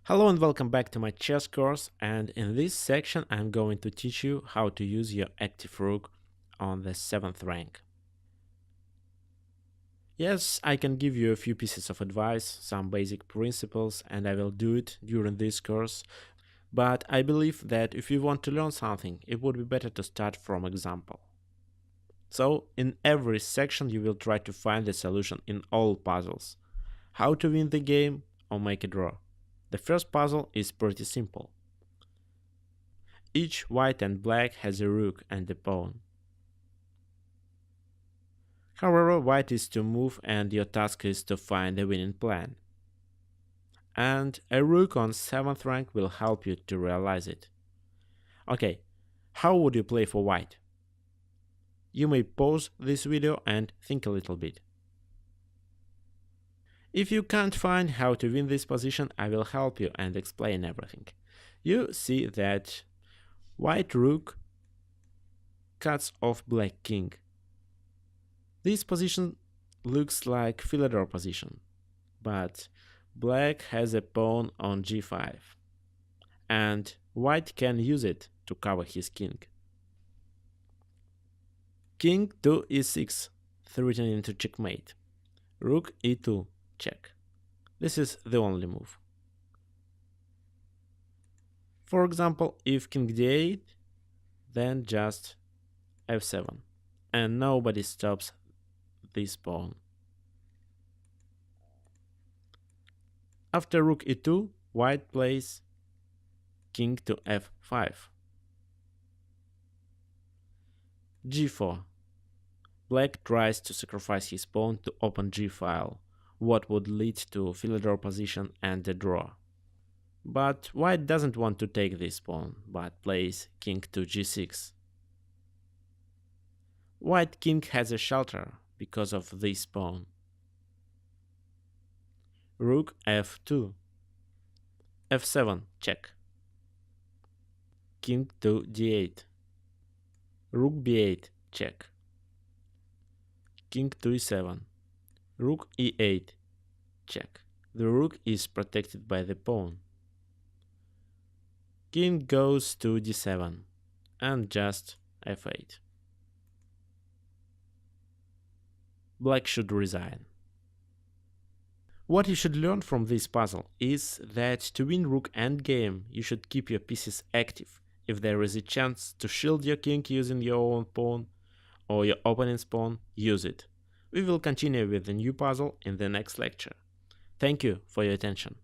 Hello and welcome back to my chess course, and in this section I'm going to teach you how to use your active rook on the 7th rank. Yes, I can give you a few pieces of advice, some basic principles, and I will do it during this course, but I believe that if you want to learn something, it would be better to start from example. So, in every section you will try to find the solution in all puzzles. How to win the game or make a draw. The first puzzle is pretty simple. Each white and black has a rook and a pawn. However, white is to move and your task is to find a winning plan. And a rook on 7th rank will help you to realize it. Okay, how would you play for white? You may pause this video and think a little bit. If you can't find how to win this position, I will help you and explain everything. You see that white rook cuts off black king. This position looks like Philidor position, but black has a pawn on g5, and white can use it to cover his king. King to e6, threatening into checkmate. Rook e2, check. This is the only move. For example, if king d8, then just f7, and nobody stops this pawn. After rook e2, white plays king to f5. g4. Black tries to sacrifice his pawn to open g-file, what would lead to Philidor position and a draw. But white doesn't want to take this pawn, but plays king to g6. White king has a shelter because of this pawn. Rook f2. f7, check. King to d8. Rook b8, check. King to e7. Rook e8, check. The rook is protected by the pawn. King goes to d7 and just f8. Black should resign. What you should learn from this puzzle is that to win Rook Endgame, you should keep your pieces active. If there is a chance to shield your king using your own pawn or your opponent's pawn, use it. We will continue with the new puzzle in the next lecture. Thank you for your attention.